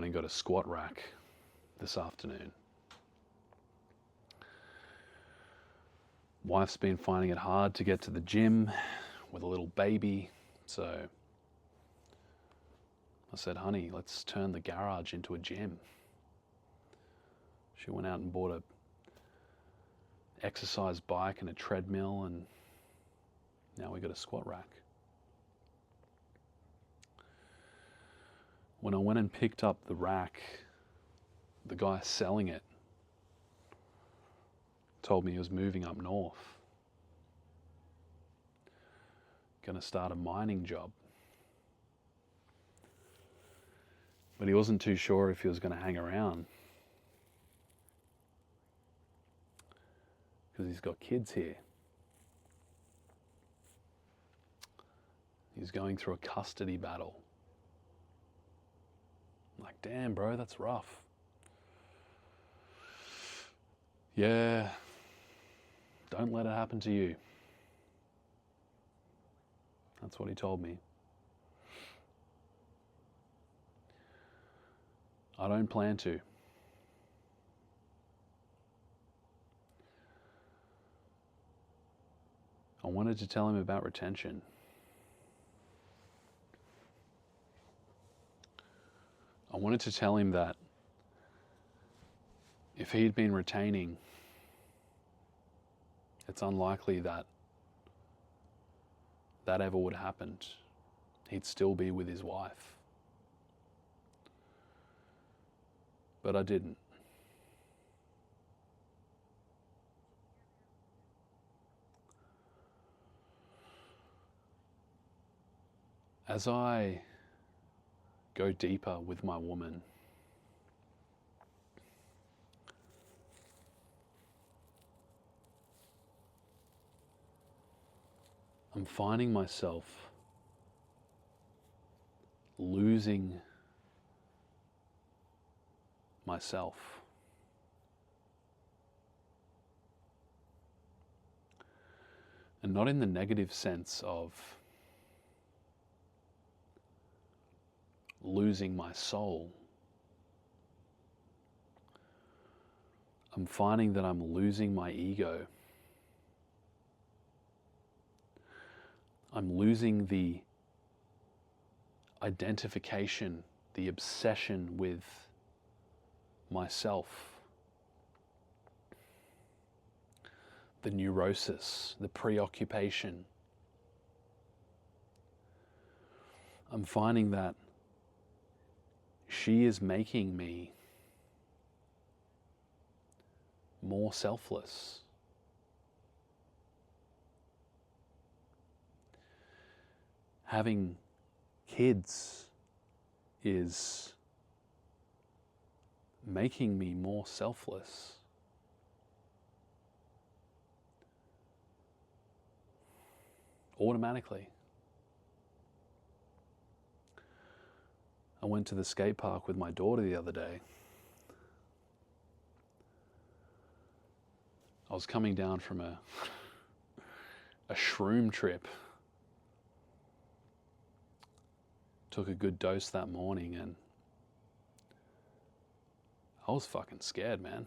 went and got a squat rack this afternoon. Wife's been finding it hard to get to the gym with a little baby, so I said, honey, let's turn the garage into a gym. She went out and bought a exercise bike and a treadmill, and now we got a squat rack. When I went and picked up the rack, the guy selling it told me he was moving up north, gonna start a mining job. But he wasn't too sure if he was gonna hang around because he's got kids here. He's going through a custody battle. I'm like, damn, bro, that's rough. Yeah, don't let it happen to you. That's what he told me. I don't plan to. I wanted to tell him about retention. I wanted to tell him that if he'd been retaining, it's unlikely that that ever would have happened. He'd still be with his wife. But I didn't. As I go deeper with my woman, I'm finding myself losing myself. And not in the negative sense of losing my soul. I'm finding that I'm losing my ego. I'm losing the identification, the obsession with myself, the neurosis, the preoccupation. I'm finding that she is making me more selfless. Having kids is making me more selfless. Automatically. I went to the skate park with my daughter the other day. I was coming down from a shroom trip. Took a good dose that morning and I was fucking scared, man.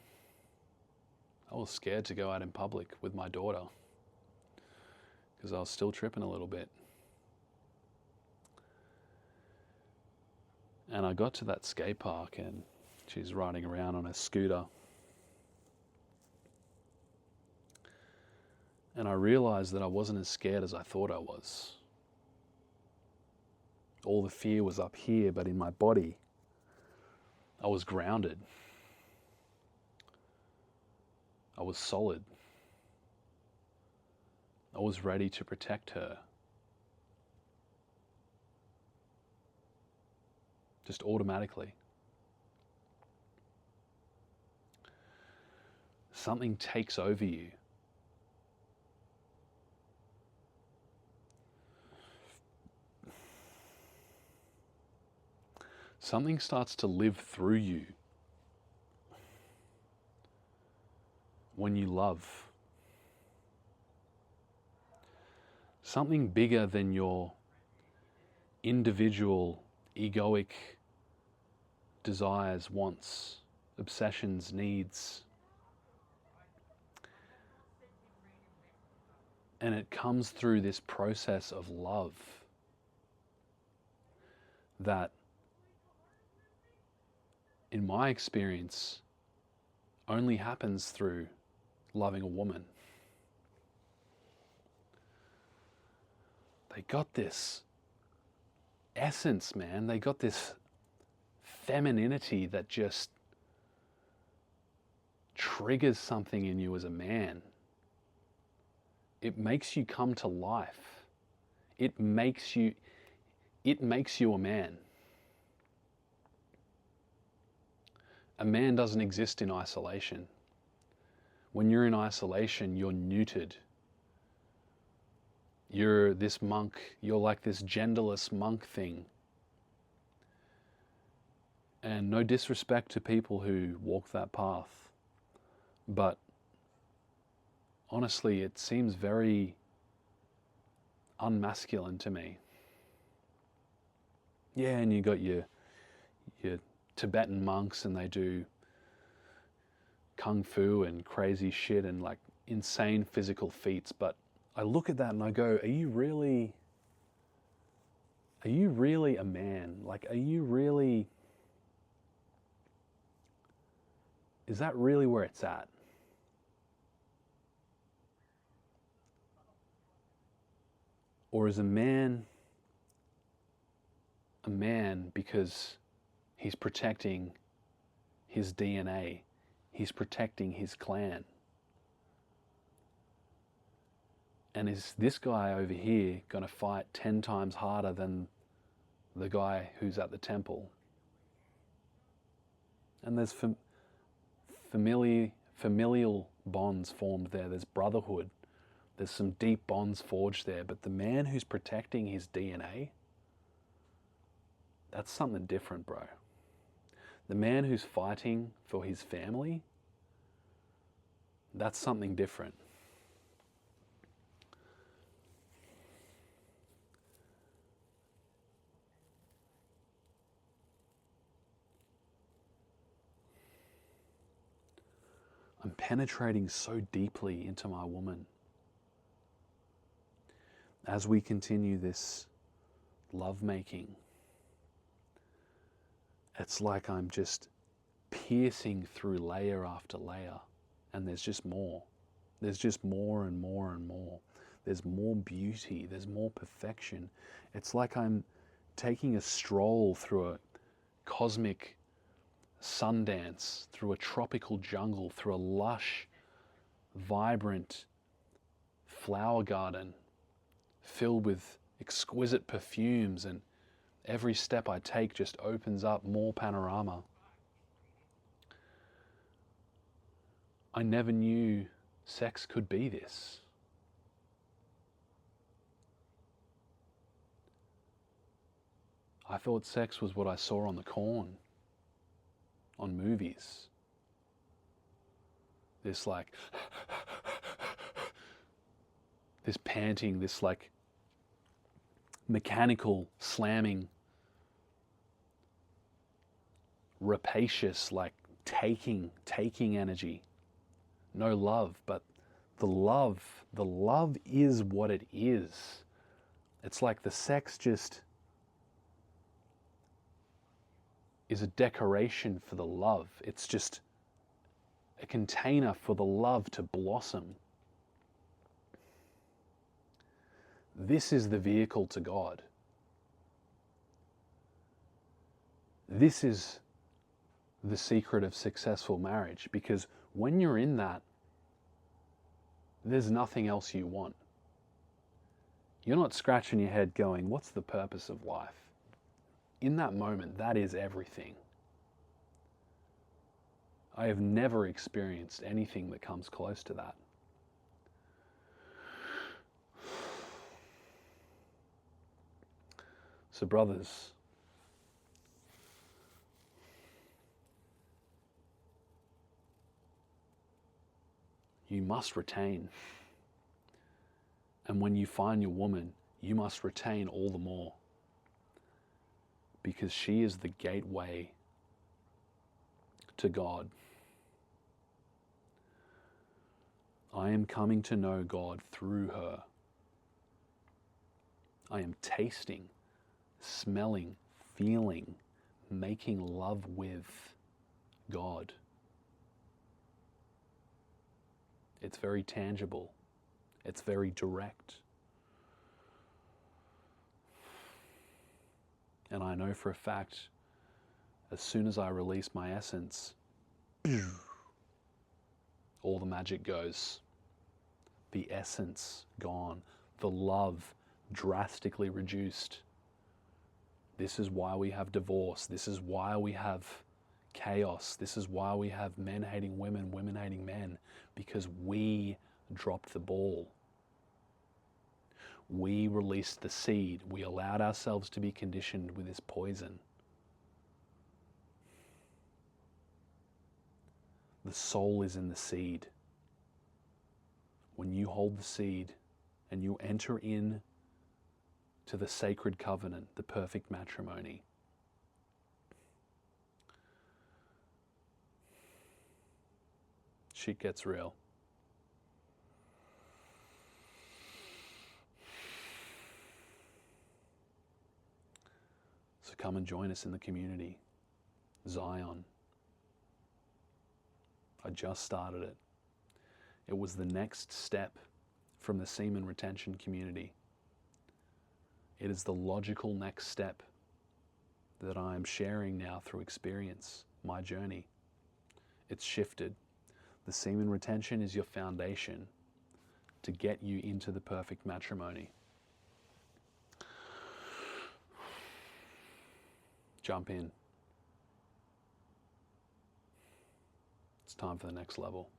I was scared to go out in public with my daughter because I was still tripping a little bit. And I got to that skate park and she's riding around on a scooter. And I realized that I wasn't as scared as I thought I was. All the fear was up here, but in my body, I was grounded. I was solid. I was ready to protect her. Just automatically. Something takes over you. Something starts to live through you when you love. Something bigger than your individual, egoic desires, wants, obsessions, needs. And it comes through this process of love that, in my experience, only happens through loving a woman. They got this essence, man. They got this femininity that just triggers something in you as a man. It makes you come to life. It makes you a man. A man doesn't exist in isolation. When you're in isolation, you're neutered. You're this monk, you're like this genderless monk thing. And no disrespect to people who walk that path, but honestly, it seems very unmasculine to me. Yeah, and you got your Tibetan monks, and they do kung fu and crazy shit and like insane physical feats, but I look at that and I go, are you really a man? Like, is that really where it's at? Or is a man because he's protecting his DNA, he's protecting his clan? And is this guy over here going to fight 10 times harder than the guy who's at the temple? And there's familial bonds formed there. There's brotherhood. There's some deep bonds forged there. But the man who's protecting his DNA, that's something different, bro. The man who's fighting for his family, that's something different. I'm penetrating so deeply into my woman. As we continue this lovemaking, it's like I'm just piercing through layer after layer, and there's just more. There's just more and more and more. There's more beauty, there's more perfection. It's like I'm taking a stroll through a cosmic sundance, through a tropical jungle, through a lush, vibrant flower garden filled with exquisite perfumes, and every step I take just opens up more panorama. I never knew sex could be this. I thought sex was what I saw on the corn, on movies. This like, this panting, this like mechanical slamming, rapacious, like taking energy. No love, but the love is what it is. It's like the sex just is a decoration for the love. It's just a container for the love to blossom. This is the vehicle to God. This is the secret of successful marriage, because when you're in that, there's nothing else you want. You're not scratching your head going, what's the purpose of life? In that moment, that is everything. I have never experienced anything that comes close to that. So brothers, you must retain. And when you find your woman, you must retain all the more, because she is the gateway to God. I am coming to know God through her. I am tasting, smelling, feeling, making love with God. It's very tangible. It's very direct. And I know for a fact, as soon as I release my essence, all the magic goes. The essence gone. The love drastically reduced. This is why we have divorce. This is why we have chaos. This is why we have men hating women, women hating men, because we dropped the ball. We released the seed. We allowed ourselves to be conditioned with this poison. The soul is in the seed. When you hold the seed and you enter in to the sacred covenant, the perfect matrimony, shit gets real. So come and join us in the community. Zion. I just started it. It was the next step from the semen retention community. It is the logical next step that I am sharing now through experience, my journey. It's shifted. The semen retention is your foundation to get you into the perfect matrimony. Jump in. It's time for the next level.